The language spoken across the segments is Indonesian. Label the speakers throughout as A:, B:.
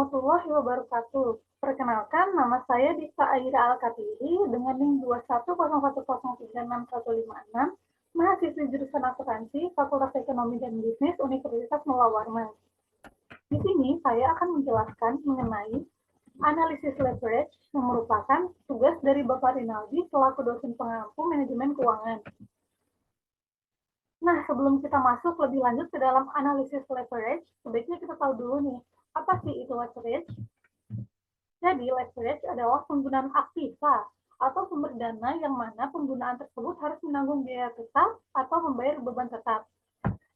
A: warahmatullahi wabarakatuh. Perkenalkan, nama saya Dita Aira Al-Katiri dengan NIM 21010365156, mahasiswi jurusan akuntansi, Fakultas Ekonomi dan Bisnis, Universitas Mula Warman. Di sini saya akan menjelaskan mengenai analisis leverage yang merupakan tugas dari Bapak Rinaldi selaku dosen pengampu manajemen keuangan. Nah, sebelum kita masuk lebih lanjut ke dalam analisis leverage, sebaiknya kita tahu dulu nih, apa sih itu leverage? Jadi, leverage adalah penggunaan aktiva atau sumber dana yang mana penggunaan tersebut harus menanggung biaya tetap atau membayar beban tetap.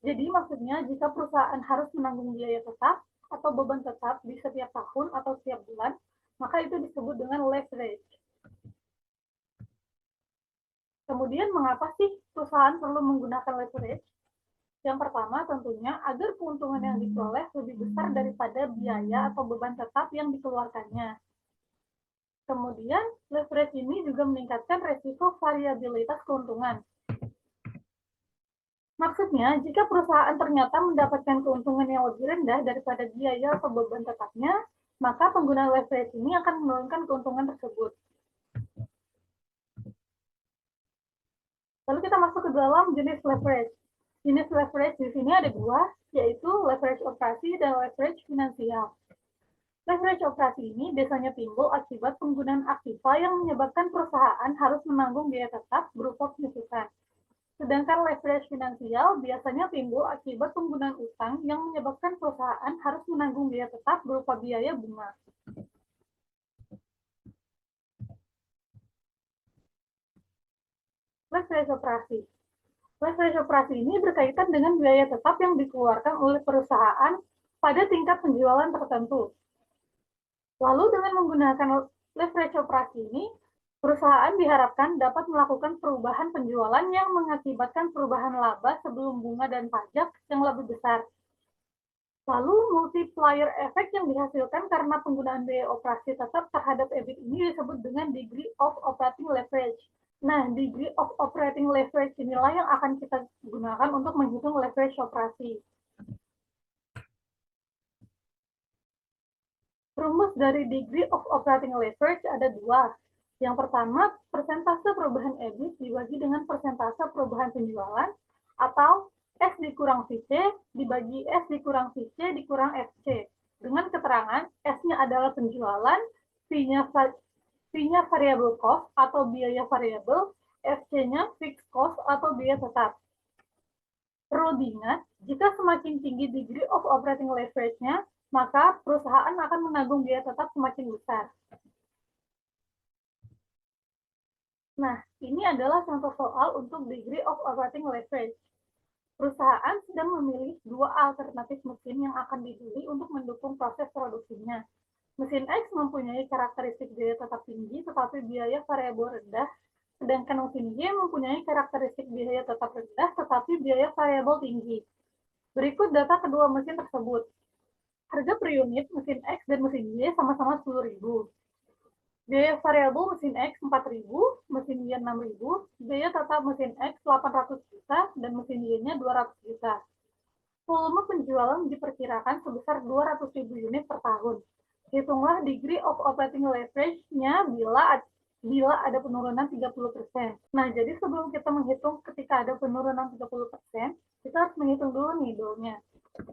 A: Jadi, maksudnya jika perusahaan harus menanggung biaya tetap atau beban tetap di setiap tahun atau setiap bulan, maka itu disebut dengan leverage. Kemudian, mengapa sih perusahaan perlu menggunakan leverage? Yang pertama, tentunya agar keuntungan yang diperoleh lebih besar daripada biaya atau beban tetap yang dikeluarkannya. Kemudian, leverage ini juga meningkatkan resiko variabilitas keuntungan. Maksudnya, jika perusahaan ternyata mendapatkan keuntungan yang lebih rendah daripada biaya atau beban tetapnya, maka penggunaan leverage ini akan menurunkan keuntungan tersebut. Lalu kita masuk ke dalam jenis leverage. Jenis leverage di sini ada dua, yaitu leverage operasi dan leverage finansial. Leverage operasi ini biasanya timbul akibat penggunaan aktiva yang menyebabkan perusahaan harus menanggung biaya tetap berupa pemasukan. Sedangkan leverage finansial biasanya timbul akibat penggunaan utang yang menyebabkan perusahaan harus menanggung biaya tetap berupa biaya bunga. Leverage operasi. Leverage operasi ini berkaitan dengan biaya tetap yang dikeluarkan oleh perusahaan pada tingkat penjualan tertentu. Lalu dengan menggunakan leverage operasi ini, perusahaan diharapkan dapat melakukan perubahan penjualan yang mengakibatkan perubahan laba sebelum bunga dan pajak yang lebih besar. Lalu multiplier effect yang dihasilkan karena penggunaan biaya operasi tetap terhadap EBIT ini disebut dengan degree of operating leverage. Nah, degree of operating leverage inilah yang akan kita gunakan untuk menghitung leverage operasi. Rumus dari degree of operating leverage ada dua. Yang pertama, persentase perubahan EBIT dibagi dengan persentase perubahan penjualan, atau S dikurang VC dibagi S dikurang VC dikurang FC. Dengan keterangan, S-nya adalah penjualan, V-nya variable cost atau biaya variabel, FC-nya fixed cost atau biaya tetap. Perlu diingat, jika semakin tinggi degree of operating leverage-nya, maka perusahaan akan menanggung biaya tetap semakin besar. Nah, ini adalah contoh soal untuk degree of operating leverage. Perusahaan sedang memilih dua alternatif mesin yang akan dibeli untuk mendukung proses produksinya. Mesin X mempunyai karakteristik biaya tetap tinggi tetapi biaya variabel rendah, sedangkan mesin Y mempunyai karakteristik biaya tetap rendah tetapi biaya variabel tinggi. Berikut data kedua mesin tersebut. Harga per unit mesin X dan mesin Y sama-sama 10.000. Biaya variabel mesin X 4.000, mesin Y 6.000, biaya tetap mesin X 800 juta, dan mesin Y-nya 200 juta. Volume penjualan diperkirakan sebesar 200.000 unit per tahun. Hitunglah degree of operating leverage-nya bila ada penurunan 30%. Nah, jadi sebelum kita menghitung ketika ada penurunan 30%, kita harus menghitung dulu nih dulunya.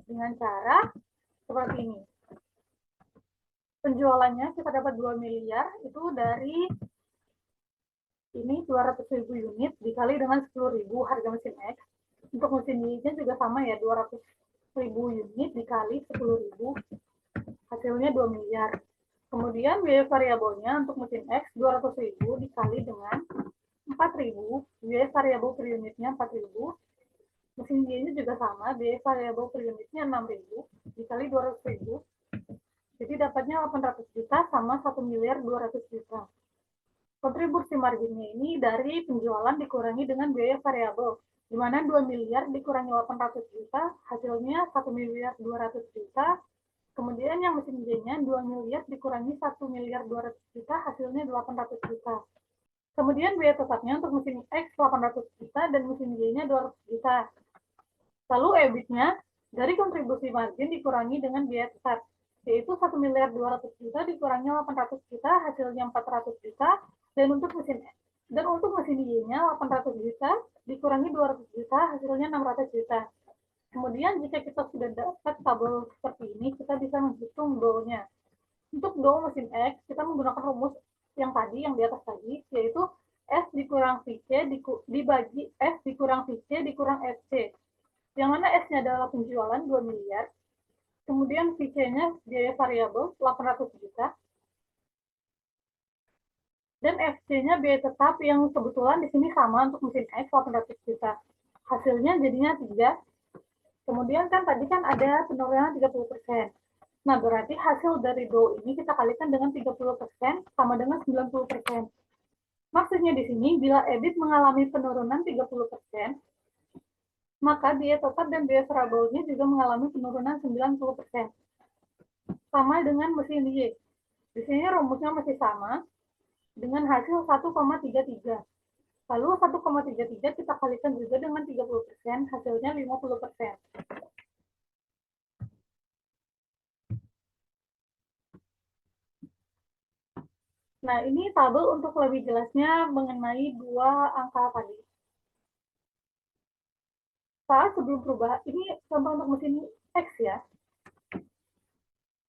A: Dengan cara seperti ini. Penjualannya kita dapat 2 miliar, itu dari ini 200.000 unit dikali dengan 10.000 harga mesin X. Untuk mesin Y-nya juga sama ya, 200.000 unit dikali 10.000, hasilnya 2 miliar. Kemudian biaya variabelnya untuk mesin X 200.000 dikali dengan 4.000, biaya variabel per unitnya 4.000. Mesin Y-nya juga sama, biaya variabel per unitnya 6.000 dikali 200.000. Jadi dapatnya 800 juta sama 1.200.000.000. Kontribusi marginnya ini dari penjualan dikurangi dengan biaya variabel, di mana 2 miliar dikurangi 800 juta, hasilnya 1.200.000.000. Kemudian yang mesin Y-nya 2 miliar dikurangi 1.200.000.000, hasilnya 800 juta. Kemudian biaya tetapnya untuk mesin X 800 juta dan mesin Y-nya 200 juta. Lalu EBIT-nya dari kontribusi margin dikurangi dengan biaya tetap. yaitu 1.200.000.000 dikurangi 800 juta, hasilnya 400 juta, dan untuk mesin Y-nya 800 juta dikurangi 200 juta, hasilnya 600 juta. Kemudian jika kita sudah dapat tabel seperti ini, kita bisa menghitung dou-nya. Untuk dou mesin X, kita menggunakan rumus yang tadi, yang di atas tadi, yaitu S dikurang VC dibagi S dikurang VC dikurang FC. Yang mana S-nya adalah penjualan 2 miliar, kemudian VC-nya biaya variabel 800 juta, dan FC-nya biaya tetap yang kebetulan di sini sama untuk mesin X 800 juta. Hasilnya jadinya 3. Kemudian kan tadi kan ada penurunan 30%. Nah, berarti hasil dari dou ini kita kalikan dengan 30% sama dengan 90%. Maksudnya di sini, bila EBIT mengalami penurunan 30%, maka biaya tetap dan biaya variabelnya juga mengalami penurunan 90%. Sama dengan mesin Y. Di sini rumusnya masih sama, dengan hasil 1,33. Lalu 1,33 kita kalikan juga dengan 30%, hasilnya 50%. Nah, ini tabel untuk lebih jelasnya mengenai dua angka tadi. Saat sebelum perubahan, ini contoh untuk mesin X ya.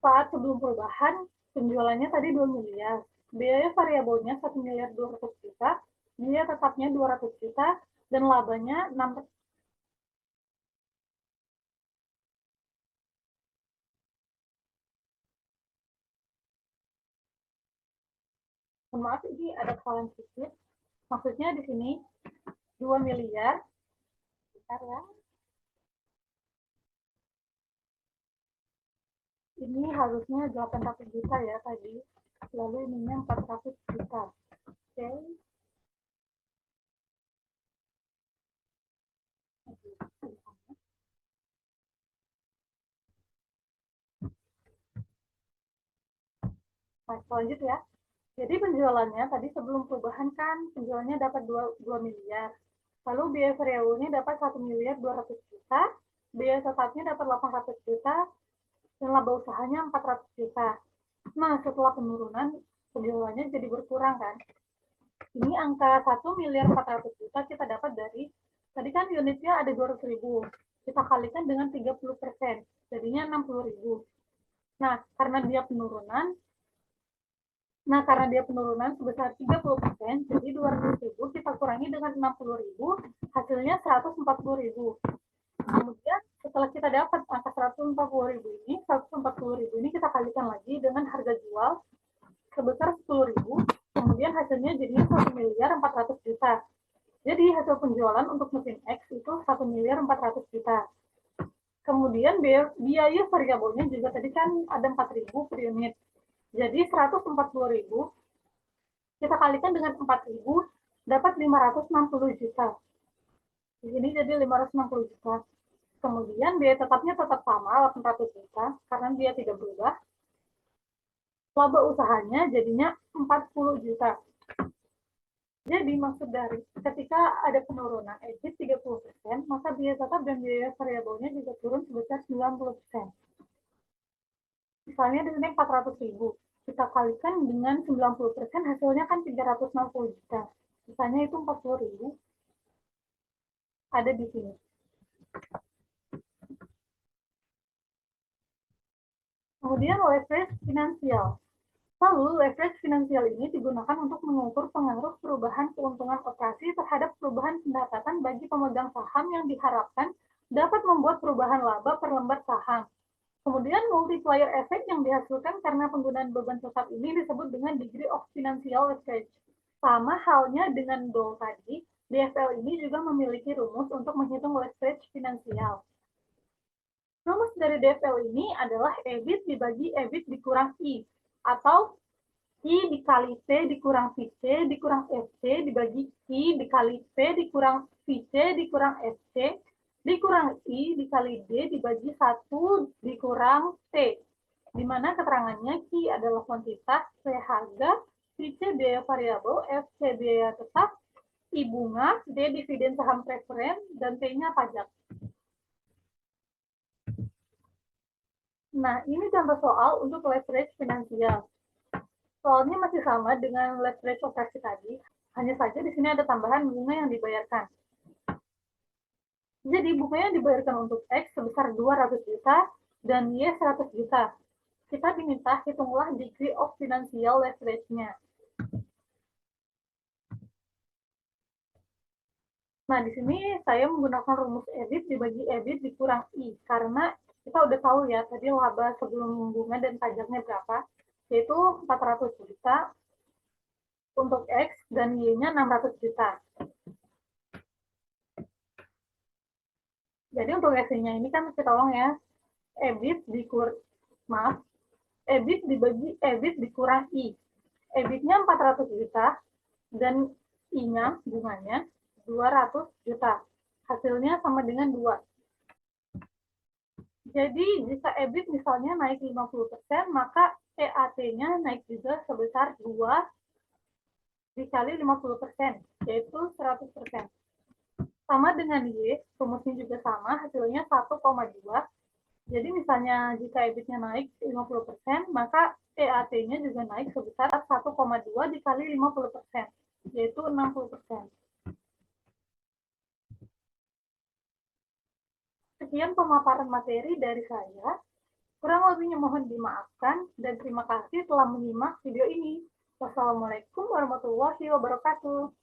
A: Saat sebelum perubahan, penjualannya tadi 2 miliar. Biaya variabelnya 1.200.000.000, biaya tetapnya 200 juta, dan labanya 6. Maaf, ini ada kesalahan sedikit. Maksudnya di sini 2 miliar. Bentar ya. Ini harusnya 800 juta ya tadi. Lalu ininya 400 juta. Oke. Nah, lanjut ya. Jadi penjualannya tadi sebelum perubahan kan penjualannya dapat 2 miliar. Lalu biaya variabelnya dapat 1.200.000.000, biaya tetapnya dapat 800 juta, dan laba usahanya 400 juta. Nah, setelah penurunan, penjualannya jadi berkurang kan. Ini angka 1.400.000.000 kita dapat dari, tadi kan unitnya ada 200.000. Kita kalikan dengan 30%, jadinya 60.000. Nah, karena dia penurunan sebesar 30%, jadi 200.000 kita kurangi dengan 60.000, hasilnya 140.000. Kemudian setelah kita dapat angka 140.000 ini kita kalikan lagi dengan harga jual sebesar 10.000, kemudian hasilnya jadinya 1.400.000.000. Jadi hasil penjualan untuk mesin X itu 1.400.000.000. Kemudian biaya variabelnya juga tadi kan ada 4.000 per unit. Jadi 140.000 kita kalikan dengan 4.000 dapat 560 juta. Di sini jadi 560 juta. Kemudian biaya tetapnya tetap sama 800 juta karena dia tidak berubah. Laba usahanya jadinya 40 juta. Jadi maksud dari ketika ada penurunan EBIT 30%, maka biaya tetap dan biaya variabelnya juga turun sebesar 90%. Misalnya di sini 400.000, kita kalikan dengan 90%, hasilnya kan 360 juta. Misalnya itu 40.000, ada di sini. Kemudian leverage finansial. Lalu, leverage finansial ini digunakan untuk mengukur pengaruh perubahan keuntungan operasi terhadap perubahan pendapatan bagi pemegang saham yang diharapkan dapat membuat perubahan laba per lembar saham. Kemudian, multiplier effect yang dihasilkan karena penggunaan beban tetap ini disebut dengan degree of financial leverage. Sama halnya dengan dou tadi, DFL ini juga memiliki rumus untuk menghitung leverage finansial. Rumus dari DFL ini adalah EBIT dibagi EBIT dikurang I, atau I dikali P dikurang VC dikurang FC dibagi I dikali P dikurang VC dikurang FC dikurang I dikali D dibagi 1 dikurang T, di mana keterangannya Q adalah kuantitas, P harga, VC biaya variabel, FC biaya tetap, I bunga, D dividen saham preferen, dan T-nya pajak. Nah, ini contoh soal untuk leverage finansial. Soalnya masih sama dengan leverage operasi tadi, hanya saja di sini ada tambahan bunga yang dibayarkan. Jadi bunganya dibayarkan untuk X sebesar 200 juta dan Y 100 juta. Kita diminta hitunglah degree of financial leverage-nya. Nah, di sini saya menggunakan rumus EBIT dibagi EBIT dikurang I, karena kita udah tahu ya, tadi laba sebelum bunga dan pajaknya berapa, yaitu 400 juta untuk X dan Y-nya 600 juta. Jadi untuk X-nya ini kan kita tolong ya, EBIT dibagi EBIT dikurang I. EBIT-nya 400 juta dan I-nya, bunganya, 200 juta. Hasilnya sama dengan 2. Jadi jika EBIT misalnya naik 50%, maka EAT-nya naik juga sebesar 2 dikali 50%, yaitu 100%. Sama dengan Y, rumusnya juga sama, hasilnya 1,2. Jadi misalnya jika EBIT-nya naik 50%, maka EAT-nya juga naik sebesar 1,2 dikali 50%, yaitu 60%. Sekian pemaparan materi dari saya. Kurang lebihnya mohon dimaafkan dan terima kasih telah menyimak video ini. Wassalamualaikum warahmatullahi wabarakatuh.